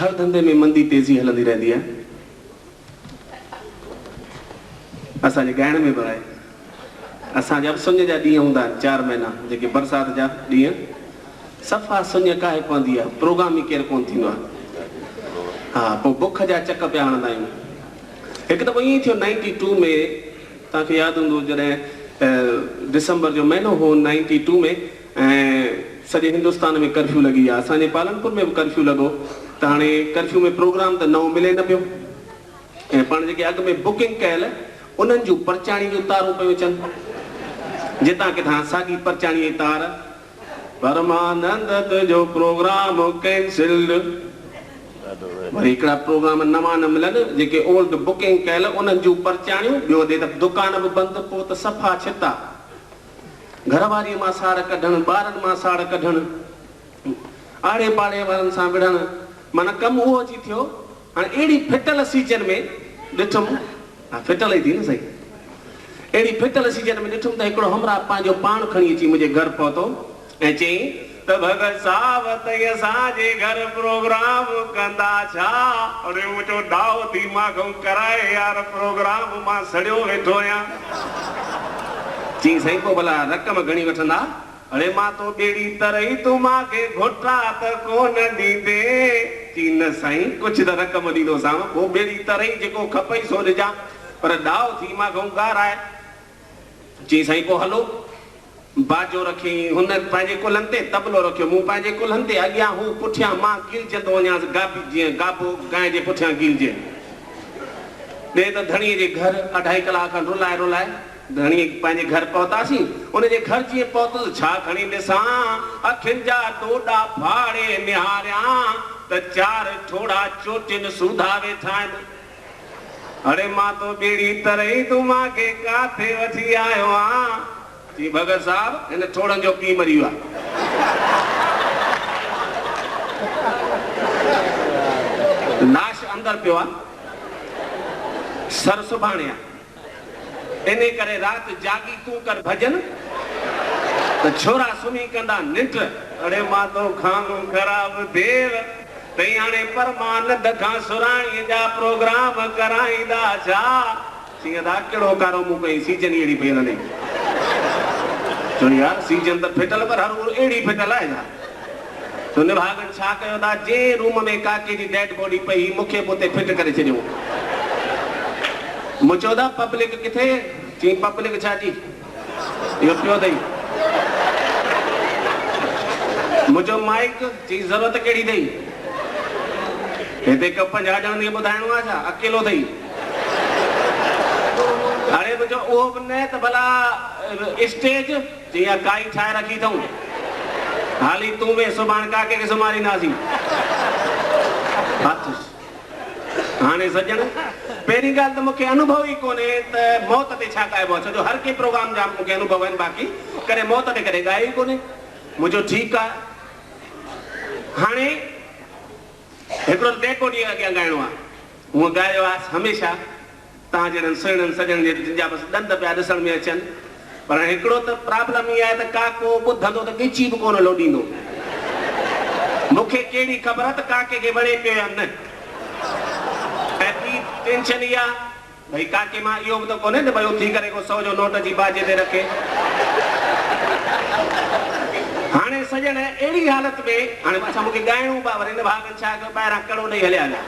हर धंधे में मंदी तेजी हलंदी रहंदी है। असांजे ॻाइण में बि आहे, असांजा बि सुञ जा ॾींहं हूंदा आहिनि 4 महीना जेके बरसाति जा ॾींहं, सफ़ा सुञ काहे पवंदी आहे, प्रोग्राम ई केरु कोन थींदो आहे। हाँ, पोइ बुख जा चक पिया हणंदा आहियूं। हिकु दफ़ो ईअं थियो 92 में, तव्हांखे यादि हूंदो जॾहिं दिसंबर जो महीनो हो 92 में, ऐं सॼे हिंदुस्तान में कर्फ्यू लॻी आहे। असांजे पालनपुर में बि कर्फ्यू लॻो, त हाणे कर्फ्यू में प्रोग्राम त नओं मिले न पियो, ऐं पाण जेके अॻु में बुकिंग कयल उन्हनि जूं परचाणी जूं तारूं पियूं अचनि, जितां किथां साॻी परचाणी जी तार, परमानंद जो प्रोग्राम कैंसिल्ड। वरी हिकिड़ा प्रोग्राम नवां न मिलनि, जेके ओल्ड बुकिंग कयल उन्हनि जूं परचाणियूं। ॿियो ॾे त दुकान बि बंदि, पोइ त सफ़ा छिता, घरवारीअ मां साड़ कढणु, ॿारनि मां साड़ कढणु, आड़े पाड़े वारनि सां विढ़णु, माना कमु उहो अची थियो। हाणे अहिड़ी फिटल सीजन में ॾिठुमि, हा फिटल ई थी न सही, अहिड़ी फिटल सीजन में ॾिठुमि त हिकिड़ो हमरा पंहिंजो पाण खणी अची मुंहिंजे घर पहुतो ऐं चयईं त भगत साहब त असांजे घर प्रोग्राम कंदा छा? अरे मुंहिंजो डाउ दिमाग़ कराए यार, प्रोग्राम मां सड़ियो वेठो आहियां। चई साईं पोइ भला रक़म घणी वठंदा? अरे मां तो ॿेड़ी तरई तूं मूंखे घुटा त कोन ॾींदे। चई न साईं कुझु त रक़म ॾींदोसांव, पोइ ॿेड़ी तरई जेको खपई सो ॾिजां, पर डाउ दिमाग़ गाराए। चई साईं पोइ हलो, बाजो रखी हुन पंहिंजे कुल्हनि ते तबलो रखियो, मूं पंहिंजे कुल्हनि ते, अॻियां हू पुठियां, मां गिलजंदो वञा गाबी, जीअं गाबो गांइ जे पुठियां गिलजे। ॾे त धणीअ जे घर 2.5 कलाक खनि रुलाए रुलाए धणी पंहिंजे घर पहुतासीं। उनजे घर जीअं पहुतुसि, छा खणी ॾिसां, अखियुनि जा ॾोॾा फाड़े निहारियां त 4 ठोड़ा चोटियुनि सूधा वेठा आहिनि। अरे मां तो ॿेड़ी तरई तूं मूंखे काथे वठी आयो आहीं? जी भगत साहब हिन ठोड़नि जो पीउ मरी वियो आहे। लाश अंदर पियो आहे, सर सुभाणे आहे, इन करे राति जागी तूं कर भजन त छोरा सुम्ही कंदा निंड। अरे मां तो खानो ख़राब देव तई हाणे परमानंद खां सुराणीअ जा प्रोग्राम कराईंदा छा? चईं दा कहिड़ो कारो मूं कई, सीजन अहिड़ी पई हलंदी। चवणी यार सीजन त फिटल, पर हर अहिड़ी फिटल आहे छा? तो निभागन छा कयो था, जे रूम में काके जी डेड बॉडी पई, मूंखे पोइ फिट करे छॾियो। मूं चयो था पब्लिक किथे? चई पब्लिक छा जी, इहो पियो अथई। मुंहिंजो माइक, चई ज़रूरत कहिड़ी अथई? हिते 50 ॼणनि खे ॿुधाइणो आहे छा, अकेलो अथई? अरे मुंहिंजो उहो बि न त भला स्टेज जीअं काई ठाहे रखी अथऊं, हाली तूं बि सुभाणे काके खे सुम्हारींदासीं। हाणे सजण पहिरीं ॻाल्हि त मूंखे अनुभव ई कोन्हे त मौत ते छा ॻाइबो आहे, छो जो हर कंहिं प्रोग्राम जा मूंखे अनुभव आहिनि, बाक़ी करे मौत ते कॾहिं ॻायो ई कोन्हे। मुंहिंजो ठीकु आहे। हाणे हिकिड़ो ॾेको ॾींहुं अॻियां ॻाइणो आहे, हूअं ॻायो आहे हमेशह तव्हां जहिड़नि सुहिणनि सॼणनि जे जा बसि ॾंद पिया ॾिसण में अचनि, पर हिकिड़ो त प्रॉब्लम इहा आहे त काको ॿुधंदो त ॻिची बि कोन लोॾींदो। मूंखे कहिड़ी ख़बर आहे त काके खे वणे पियो या न। ऐं ॿी टेंशन इहा भई काके मां इहो बि त कोन्हे न भई उथी करे को 100 जो नोट जी बाजे ते रखे। हाणे सॼण अहिड़ी हालत में, हाणे अच्छा मूंखे ॻाइणो पिया, वरी हिन भाॻनि छा कयो, ॿाहिरां कड़ो ॾेई हलिया हलिया।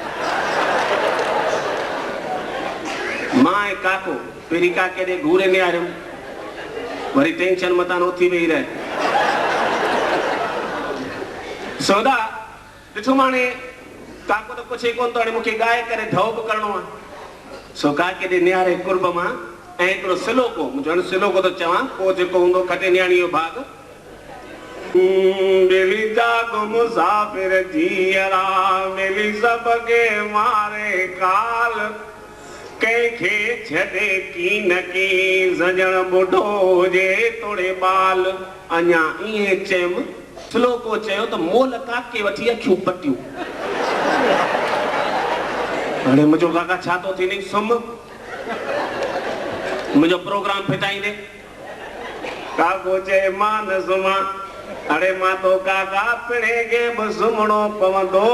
मां ऐं काको पहिरीं काके ॾे घूरे निहारियमि, वरी टेंशन मथां उथी वेही रहे। सौदा ॾिठो हाणे काको त कुझु ई कोन थो, हाणे मूंखे ॻाए करे ढव बि करिणो आहे। सो काके ॾे निहारे कुर्ब मां ऐं हिकिड़ो सिलोको, मुंहिंजो सिलोको थो चवां, पोइ जेको हूंदो खटे नियाणी जो भाग। मिली जागो मुसाफ़िर जीअरा, मिली सबके मारे काल, कंहिंखे छॾे की न की सजण बुढो हुजे तोड़े बाल। अञा ईअं चयमि, सिलोको चयो त मोल काके वठी अखियूं पटियूं। हाणे मुंहिंजो काका छा थो थी, सुम मुंहिंजो प्रोग्राम फिटाईंदे। काको चए मां न सुम्हां। अरे मां तो काका पिणे खे बि सुम्हणो पवंदो,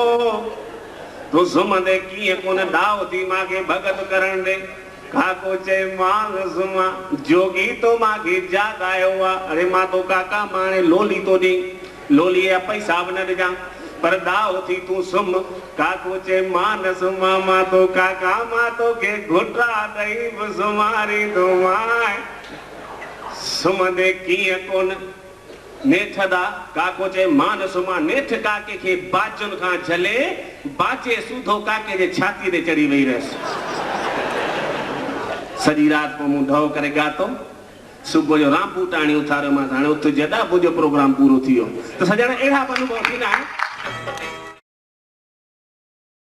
तू सुमंदे कीअं कोन दाव थी मांखे भगत करण दे काको चे मांग सुमा जोगी तो मांखे याद आयो आ अरे मां तो काका माने लोली तो दी लोली या पैसा बन दे जा पर दाव थी तू सुम काको चे मान सुमा मां तो काका मां तो के घुटरा दई सुमारी तो मां सुमंदे कीअं कोन नेठदा काको चे मान सुमा नेठ काके के बाजुन खां झले बाचे सूधो काके जे छाती ते चढ़ी वई रस सजी रात को मुंह ढो करे गातो सुबह जो रामपूटाणी उथारियो मां हाणे उथ जॾा जो प्रोग्राम पूरो थियो तो सजण एड़ा अनुभव थींदा आहिनि।